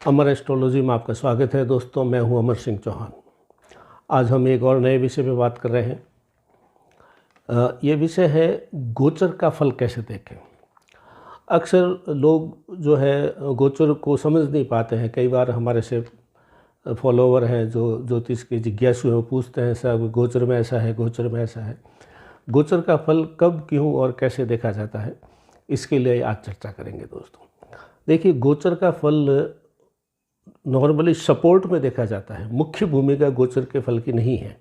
अमर astrology में आपका स्वागत है दोस्तों। मैं हूं अमर सिंह चौहान। आज हम एक और नए विषय पे बात कर रहे हैं। ये विषय है गोचर का फल कैसे देखें। अक्सर लोग जो है गोचर को समझ नहीं पाते हैं। कई बार हमारे से फॉलोवर हैं जो ज्योतिष के जिज्ञासु हैं, वो पूछते हैं साहब गोचर में ऐसा है, गोचर में ऐसा है। गोचर का फल कब, क्यों और कैसे देखा जाता है, इसके लिए आज चर्चा करेंगे दोस्तों। देखिए, गोचर का फल नॉर्मली सपोर्ट में देखा जाता है। मुख्य भूमिका गोचर के फल की नहीं है।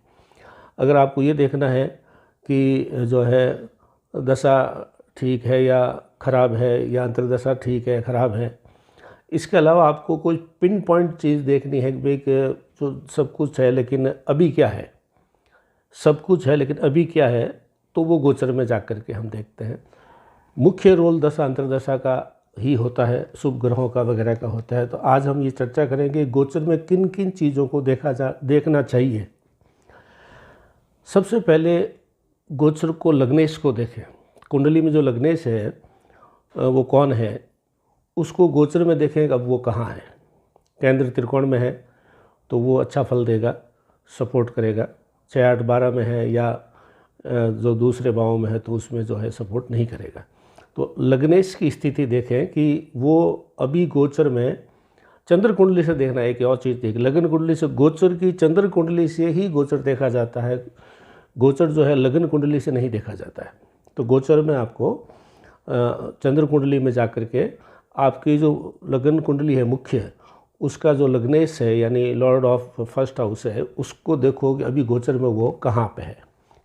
अगर आपको ये देखना है कि जो है दशा ठीक है या ख़राब है, या अंतर्दशा ठीक है ख़राब है, इसके अलावा आपको कोई पिन पॉइंट चीज़ देखनी है कि भाई जो सब कुछ है लेकिन अभी क्या है, सब कुछ है लेकिन अभी क्या है, तो वो गोचर में जा कर के हम देखते हैं। मुख्य रोल दशा अंतर्दशा का ही होता है, शुभ ग्रहों का वगैरह का होता है। तो आज हम ये चर्चा करेंगे गोचर में किन किन चीज़ों को देखना चाहिए। सबसे पहले गोचर को लग्नेश को देखें। कुंडली में जो लग्नेश है वो कौन है, उसको गोचर में देखें। अब वो कहाँ है, केंद्र त्रिकोण में है तो वो अच्छा फल देगा, सपोर्ट करेगा। 6, 8, 12 में है या जो दूसरे भावों में है तो उसमें जो है सपोर्ट नहीं करेगा। तो लग्नेश की स्थिति देखें कि वो अभी गोचर में चंद्र कुंडली से देखना है। एक और चीज़ देखिए, लग्न कुंडली से गोचर की चंद्र कुंडली से ही गोचर देखा जाता है। गोचर जो है लग्न कुंडली से नहीं देखा जाता है। तो गोचर में आपको चंद्र कुंडली में जाकर के आपकी जो लग्न कुंडली है मुख्य, उसका जो लग्नेश है यानी लॉर्ड ऑफ फर्स्ट हाउस है, उसको देखो कि अभी गोचर में वो कहाँ पे है।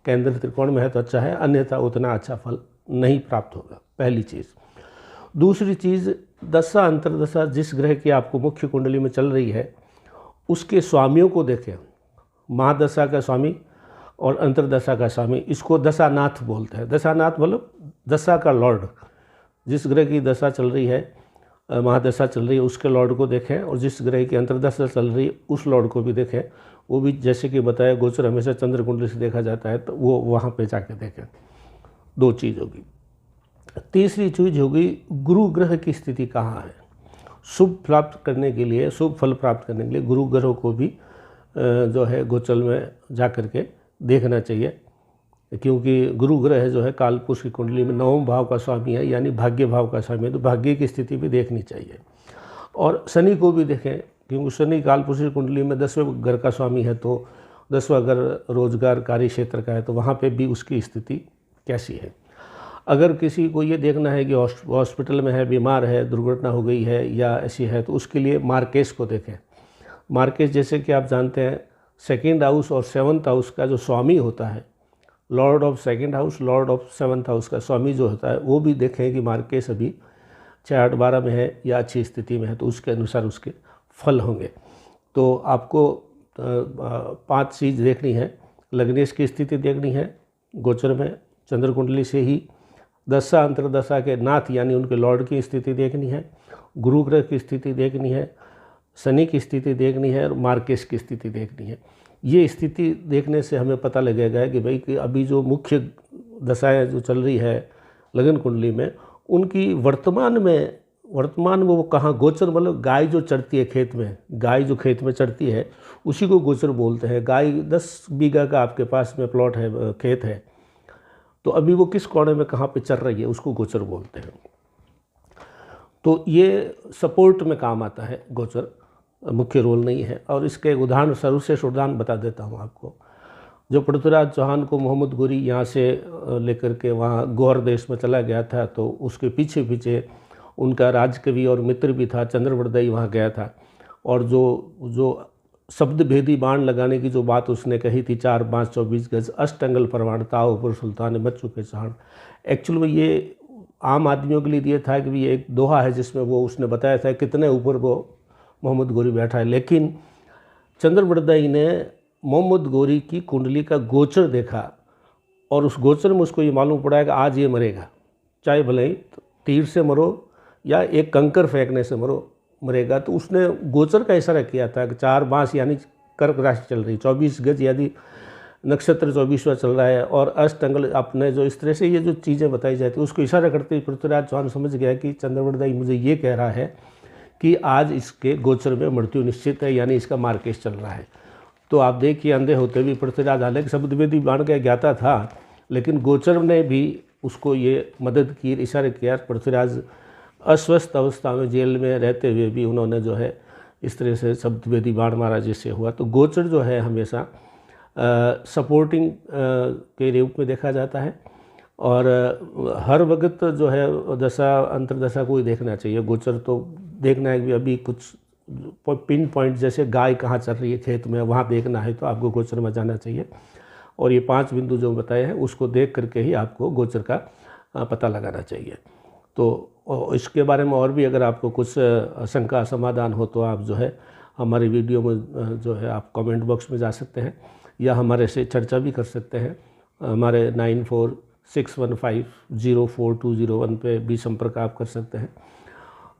केंद्र त्रिकोण में है तो अच्छा है, अन्यथा उतना अच्छा फल नहीं प्राप्त होगा। पहली चीज़। दूसरी चीज़, दशा अंतर्दशा जिस ग्रह की आपको मुख्य कुंडली में चल रही है उसके स्वामियों को देखें। महादशा का स्वामी और अंतर्दशा का स्वामी, इसको दशानाथ बोलते हैं। दशानाथ मतलब दशा का लॉर्ड। जिस ग्रह की दशा चल रही है, महादशा चल रही है, उसके लॉर्ड को देखें, और जिस ग्रह की अंतर्दशा चल रही है उस लॉर्ड को भी देखें। वो भी जैसे कि बताया, गोचर हमेशा चंद्र कुंडली से देखा जाता है, तो वो वहाँ पे जाके देखें। दो चीज़ होगी। तीसरी चीज़ होगी गुरु ग्रह की स्थिति कहाँ है। शुभ प्राप्त करने के लिए, शुभ फल प्राप्त करने के लिए गुरु ग्रह को भी जो है गोचर में जा कर के देखना चाहिए, क्योंकि गुरु ग्रह जो है कालपुरुष की कुंडली में 9वें भाव का स्वामी है, यानी भाग्य भाव का स्वामी है। तो भाग्य की स्थिति भी देखनी चाहिए। और शनि को भी देखें, क्योंकि शनि कालपुरुष की कुंडली में 10वें घर का स्वामी है। तो 10वां घर रोजगार कार्य क्षेत्र का है, तो वहाँ पे भी उसकी स्थिति कैसी है। अगर किसी को ये देखना है कि हॉस्पिटल में है, बीमार है, दुर्घटना हो गई है या ऐसी है, तो उसके लिए मार्केश को देखें। मार्केश जैसे कि आप जानते हैं, 2nd हाउस और 7th हाउस का जो स्वामी होता है, Lord of 2nd house, Lord of 7th house का स्वामी जो होता है, वो भी देखें कि मार्केश अभी 6, 8, 12 में है या अच्छी स्थिति में है, तो उसके अनुसार उसके फल होंगे। तो आपको 5 चीज़ देखनी है। लग्नेश की स्थिति देखनी है गोचर में चंद्र कुंडली से ही। दशा अंतर्दशा के नाथ यानी उनके लॉर्ड की स्थिति देखनी है। गुरु ग्रह की स्थिति देखनी है। शनि की स्थिति देखनी है और मार्केश की स्थिति देखनी है। ये स्थिति देखने से हमें पता लगेगा कि भाई कि अभी जो मुख्य दशाएं जो चल रही है लगन कुंडली में, उनकी वर्तमान में वो कहाँ गोचर, मतलब गाय जो चढ़ती है खेत में, गाय जो खेत में चढ़ती है उसी को गोचर बोलते हैं। गाय 10 बीघा का आपके पास में प्लॉट है, खेत है, तो अभी वो किस कोने में कहाँ पे चल रही है, उसको गोचर बोलते हैं। तो ये सपोर्ट में काम आता है गोचर, मुख्य रोल नहीं है। और इसके एक उदाहरण, सर्वश्रेष्ठ उदाहरण बता देता हूँ आपको। जो पृथ्वीराज चौहान को मोहम्मद गोरी यहाँ से लेकर के वहाँ गौहर देश में चला गया था, तो उसके पीछे पीछे उनका राजकवि और मित्र भी था चंद्रवरदाई, वहाँ गया था। और जो शब्द भेदी बाण लगाने की जो बात उसने कही थी, 4, 5, 24 गज अष्टंगल परवाणता ऊपर सुल्तान मच चुके चाण, एक्चुअल में ये आम आदमियों के लिए दिया था कि ये एक दोहा है जिसमें वो उसने बताया था कितने ऊपर वो मोहम्मद गोरी बैठा है। लेकिन चंद्रवरदाई ने मोहम्मद गोरी की कुंडली का गोचर देखा, और उस गोचर में उसको ये मालूम पड़ा है कि आज ये मरेगा, चाहे भले ही तीर से मरो या एक कंकर फेंकने से मरेगा। तो उसने गोचर का इशारा किया था कि 4 मास यानी कर्क राशि चल रही, 24 गज यदि नक्षत्र 24वां चल रहा है, और अष्टंगल आपने जो इस तरह से ये जो चीज़ें बताई जाती है उसको इशारा करते हुए पृथ्वीराज चौहान समझ गया कि चंद्रवरदाई मुझे ये कह रहा है कि आज इसके गोचर में मृत्यु निश्चित है, यानी इसका मार्केश चल रहा है। तो आप देखिए अंधे होते भी पृथ्वीराज, हालांकि शब्दवेदी बाण का ज्ञाता था, लेकिन गोचर ने भी उसको ये मदद की, इशारे किया। पृथ्वीराज अस्वस्थ अवस्था में जेल में रहते हुए भी उन्होंने जो है इस तरह से शब्दवेदी बाण मारा जिससे हुआ। तो गोचर जो है हमेशा सपोर्टिंग के रूप में देखा जाता है, और हर वक्त जो है दशा अंतर्दशा को ही देखना चाहिए। गोचर तो देखना है कि अभी कुछ पिन पॉइंट, जैसे गाय कहाँ चल रही है खेत में, वहाँ देखना है तो आपको गोचर में जाना चाहिए। और ये 5 बिंदु जो बताए हैं उसको देख करके ही आपको गोचर का पता लगाना चाहिए। तो इसके बारे में और भी अगर आपको कुछ शंका समाधान हो तो आप जो है हमारी वीडियो में जो है आप कमेंट बॉक्स में जा सकते हैं, या हमारे से चर्चा भी कर सकते हैं। हमारे 9461504201 पे भी संपर्क आप कर सकते हैं।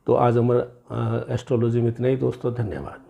तो आज हमारा एस्ट्रोलॉजी में इतना ही दोस्तों, धन्यवाद।